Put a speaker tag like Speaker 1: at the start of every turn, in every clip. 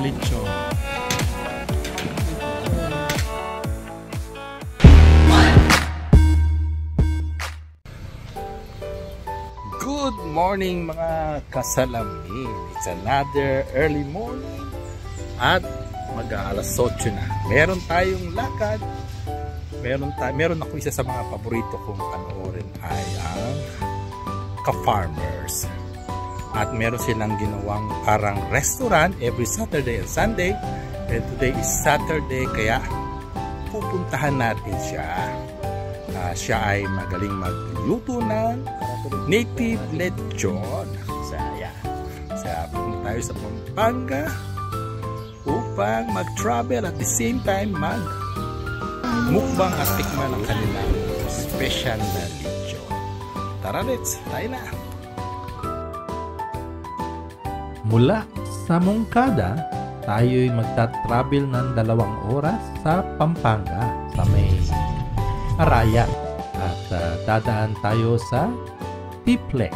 Speaker 1: lechon. Good morning mga kasalamin. It's another early morning at mag-aalas 8 na. Meron tayong lakad. Meron ako isa sa mga paborito kong panoorin ay ang Ka-Farmers. At meron silang ginawang parang restaurant every Saturday and Sunday. And today is Saturday kaya pupuntahan natin siya. Siya ay magaling magluto ng native lechon. Kaya pupunta tayo sa Pampanga upang mag-travel at the same time mag-mukbang at tikman ang kanilang special na lechon. Tara, let's! Tayo na!
Speaker 2: Mula sa Moncada, tayo'y magta-travel ng 2 oras sa Pampanga sa may Arayat at dadaan tayo sa Tiplex.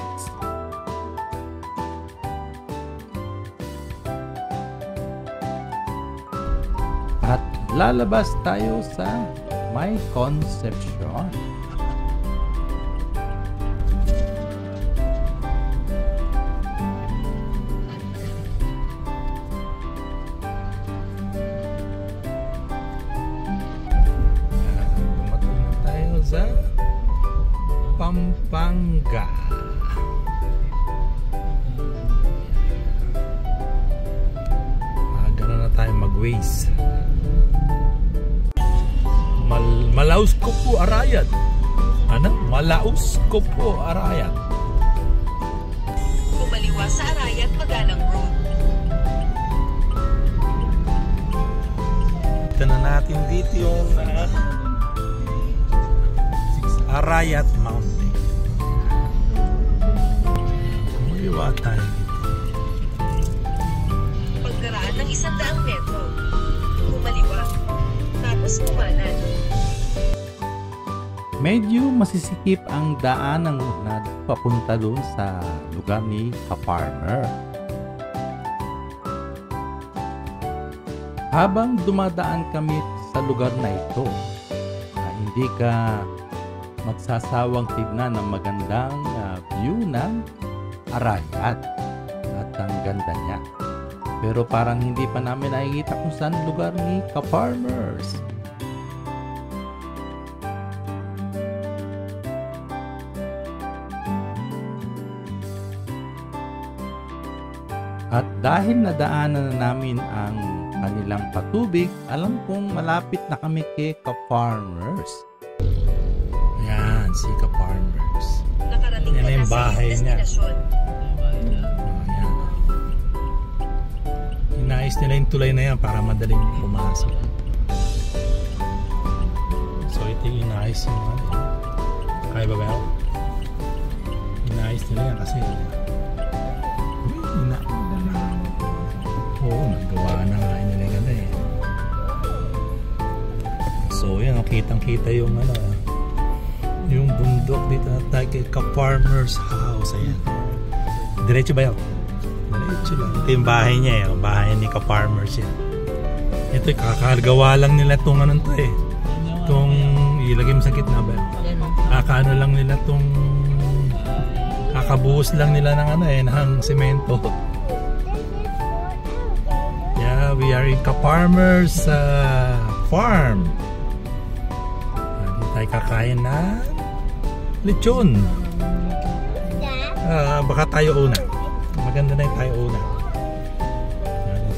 Speaker 2: At lalabas tayo sa May Concepcion.
Speaker 1: Sa Pampanga. Gano'n na tayo mag-waze. Malaos ko po Arayat. Ano? Malaos ko po Arayat.
Speaker 3: Kumaliwa sa Arayat Magalang Road.
Speaker 1: Ito na natin dito yung Arayat Mountain. Kumaliwa tayo dito.
Speaker 3: Pagkaraan ng 100 metro. Kumaliwa. Tapos kumanan.
Speaker 2: Medyo masisikip ang daan ng na papunta doon sa lugar ni Ka-Farmer. Habang dumadaan kami sa lugar na ito, hindi ka magsasawang tignan ng magandang view ng Arayat at ang ganda niya. Pero parang hindi pa namin nakikita kung saan lugar ni Ka-Farmers. At dahil nadaanan na namin ang kanilang patubig, alam kong malapit na kami kay Ka-Farmers.
Speaker 1: Yan, si Ka-Farmers.
Speaker 3: Nakarating
Speaker 1: yan
Speaker 3: na
Speaker 1: yung bahay niya. Inayos nila yung tulay na yan para madaling pumasok. So ito yung inayos yung kaya ba ba? Inayos nila yan kasi nagawa na nga nila ganda eh. So yan, kitang-kita yung yung bundok dito na kay Ka-Farmers house. Ayan. Diretso ba yun? Diretso lang. Ito yung bahay niya eh. Bahay ni Ka-Farmers yan. Ito kakagawa lang nila itong ano to eh. Itong ilagay mo sa gitna ba yun? Kakaano lang nila itong kakabuhos lang nila ng ng semento. Yeah, we are in Ka-Farmers farm. Dito tayo kakain na lechon. Baka tayo una. Maganda na yung tayo una.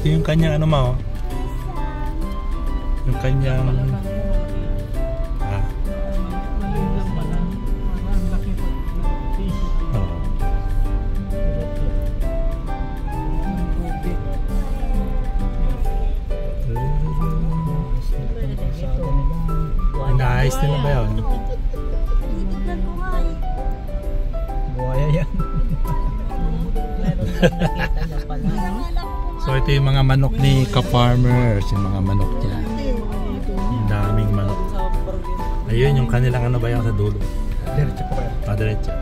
Speaker 1: Ito yung kanyang yung kanyang inaayos nila ba yun? Buhaya yan. So ito yung mga manok ni Ka-Farmers, yung mga manok niya. Ang daming manok. Ayun yung kanilang ba yan sa dulo. Diretso pa ba? Diretso.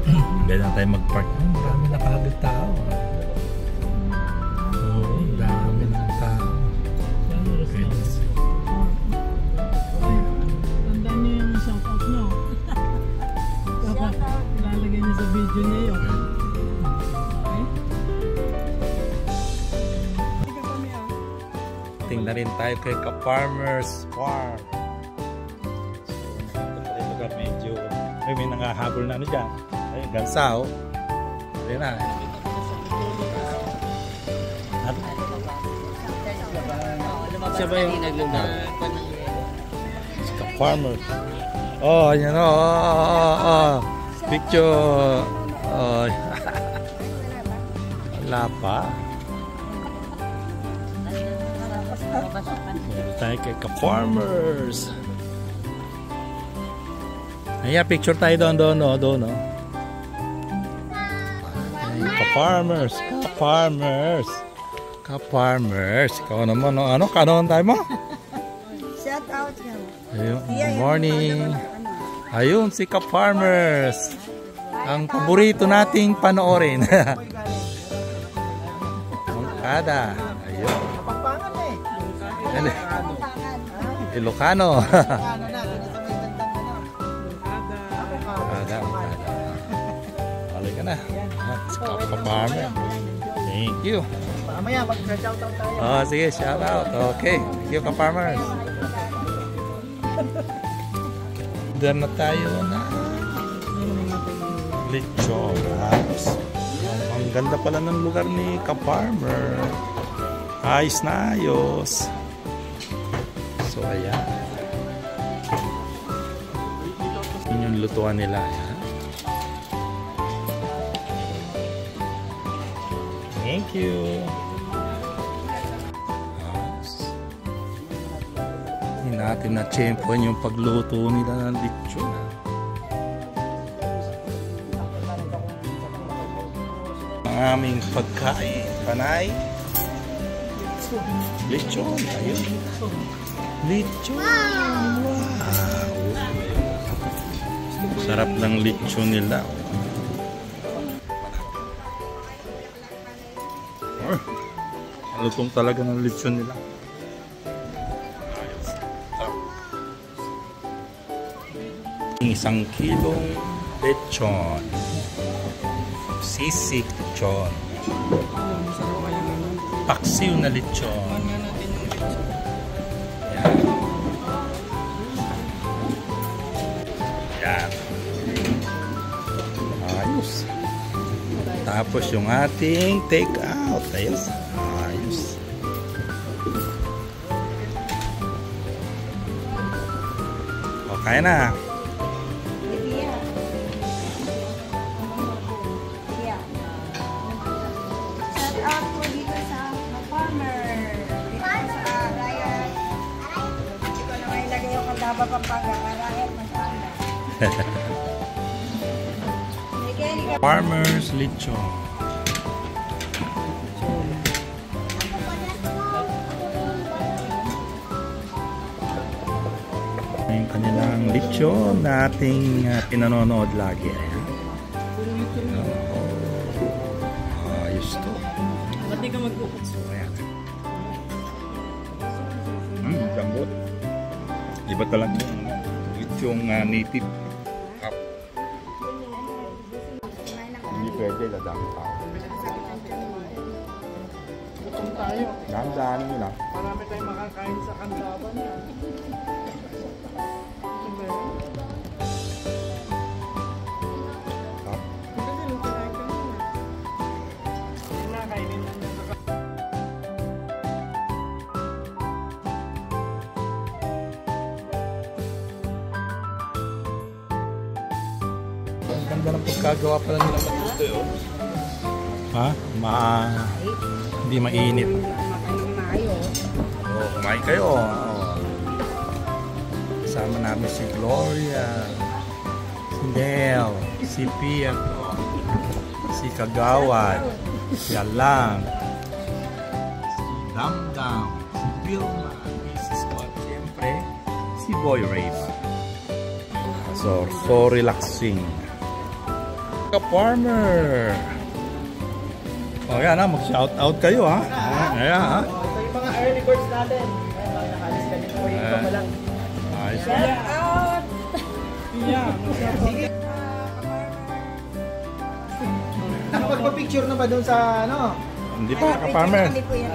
Speaker 1: Hindi na tayo mag-park. Marami na kagad tao. na rin tayo kay Ka-Farmer's Farm. So, ito lugar medyo may nangahabol na ano dyan. Ayun, gansa oh. Ayun na.
Speaker 4: Siya ba yung naglugar?
Speaker 1: Ka-Farmer. Oh, ayan oh. Picture. Oh. Wala pa. Tayo kay Ka-Farmers. Ayan, picture tayo doon. Ka-Farmers. Ikaw naman, ano? Kanoon tayo mo?
Speaker 5: Shout out niyo.
Speaker 1: Ayun, good morning. Ayun, si Ka-Farmers. Ang paborito nating panoorin. Mangkada. Ayun.
Speaker 5: Kapampangan eh.
Speaker 1: Ilocano.
Speaker 5: Ano na, dito sa may bandang
Speaker 1: Mangkada. Balik ka na. Si Ka-Farmer. Thank you.
Speaker 5: Mamaya, mag-shout out tayo.
Speaker 1: Oh, sige, shout out. Okay. Thank you, Ka-Farmers. Doon na tayo na Lechon House. Ang ganda pala ng lugar ni Ka-Farmer. Ayos na ayos. So, ayan. Yun yung lutuan nila. Ayan. Thank you. Hindi natin na-champion yung pagluto nila ng lechon. Ang aming pagkain, panay. Lechon. Ayun. Lechon. Wow. Sarap ng lechon nila. Lutong talaga ng lechon nila. Isang kilong lechon. Sisig lechon. Paksiw na lechon. Yan. Yan. Ayos. Tapos yung ating take out. Ayos. Ayos. Okay na.
Speaker 5: Shout out po dito sa Ka-Farmer. Dito sa Ryan. Hindi ko naman ilagay yung Candaba, Pampanga. Ryan, Magpanga.
Speaker 1: Farmers Lechon. Yung kanilang lechon na ating pinanonood lagi. Ayan. Ayos to.
Speaker 4: Ba't di ka magpuputso?
Speaker 1: Ayan. Jambot. Iba talaga yung lechong native. Cup. Hindi pwede, ladang pa.
Speaker 4: Gutom tayo.
Speaker 1: Dahan-dahan nyo lang.
Speaker 4: Marami tayong makakain sa Kandaban.
Speaker 1: Ang ganda ng pagkagawa pala nila magusto yun. Ha? Hindi mainit. Oh, kumain kayo. Oh. Kasama namin si Gloria, si Nel, si Pia, si Kagawad, si Alang, si Damdam, si Vilma, Mrs. Scott, siyempre, si Boy Rayma. So relaxing. Ka-Farmer. Oh, yan ha, mag-shout out kayo ha. Ayan ha.
Speaker 4: Ito yung mga early birds natin. Nakalis ka din po yung ito lang.
Speaker 1: Ayos.
Speaker 5: Shout out!
Speaker 4: Nakapagpa-picture na ba dun sa ano?
Speaker 1: Hindi pa, Ka-Farmer.
Speaker 5: Kami po yan.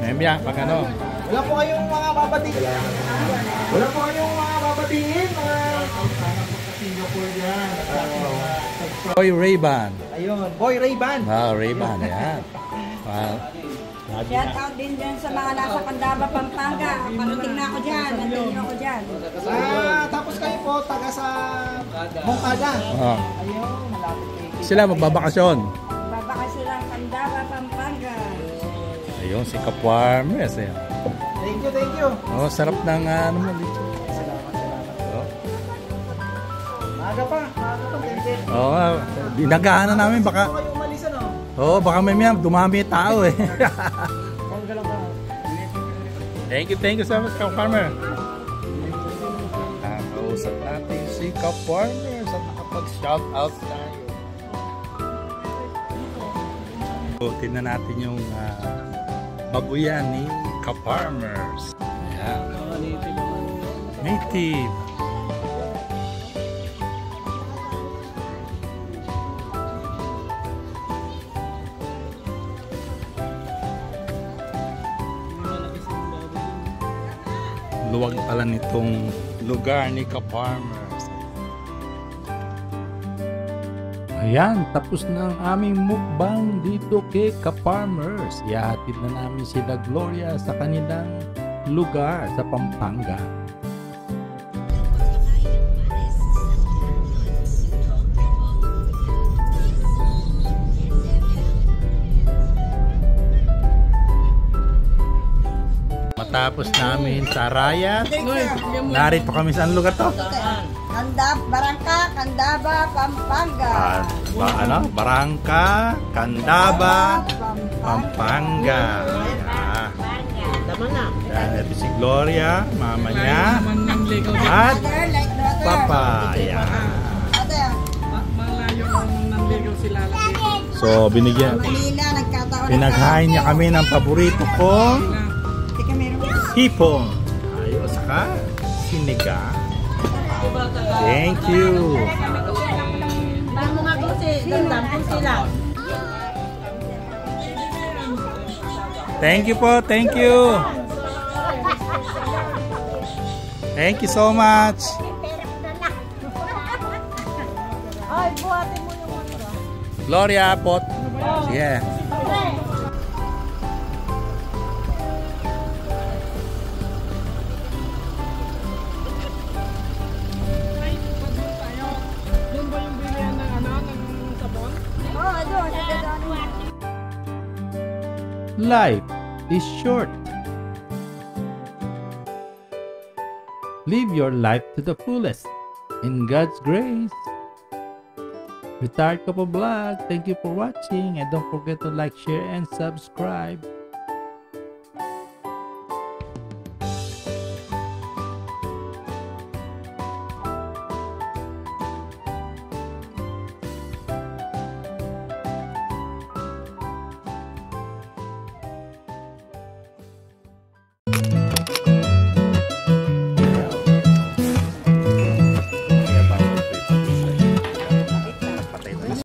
Speaker 1: Memya, pag ano.
Speaker 4: Wala po kayong mga babatiin. Wala po kayong mga babatiin.
Speaker 1: Boy Ray-Ban.
Speaker 4: Ayun, Boy Ray-Ban.
Speaker 1: Wow, Ray-Ban. Ayan. Wow.
Speaker 5: Shout out din dyan sa mga nasa Candaba, Pampanga. Parating na ako dyan. Nandun ako dyan.
Speaker 4: Tapos kayo po, taga sa Moncada.
Speaker 1: Oh.
Speaker 4: Ayun, malapit kayo.
Speaker 1: Sila magbabakasyon.
Speaker 5: Babaka silang Candaba, Pampanga.
Speaker 1: Ayun, si Kaparmes. Ayan.
Speaker 4: Thank you, thank you.
Speaker 1: Oh, sarap ng ano mo dito.
Speaker 4: Salamat, salamat.
Speaker 1: Oh.
Speaker 4: Maaga pa, thank you.
Speaker 1: Oo, dinagahan na namin baka.
Speaker 4: Baka kayo umalis ano?
Speaker 1: Oo, baka may dumami yung tao eh.
Speaker 4: Bangga lang ka.
Speaker 1: Thank you so much, Ka-Farmer. Nakausap natin si Ka-Farmer sa nakapag-shout out tayo. So, tingnan natin yung babuyan ni Ka-Farmers. Ayan. Native. Luwag pala nitong lugar ni Ka-Farmers.
Speaker 2: Ayan, tapos na ang aming mukbang dito kay Ka-Farmers. Ihahatid na namin sila Gloria sa kanilang lugar sa Pampanga.
Speaker 1: Matapos namin sa Arayat, narito kami sa lugar to?
Speaker 5: Barangka, Candaba, Pampanga.
Speaker 1: Barangka, Candaba, Pampanga. Yan, ito si Gloria, mama niya, at papa. Yan. So, binigyan, pinaghain niya kami ng paborito ko, hipon. Ayos ka, sinigang. Thank you. Thank you po, thank you. Thank you so much.
Speaker 5: Ay, buhatin mo yung ano.
Speaker 1: Gloria, pot. Yeah.
Speaker 2: Life is short. Live your life to the fullest. In God's grace. Retired Couple Vlog, thank you for watching and don't forget to like, share, and subscribe.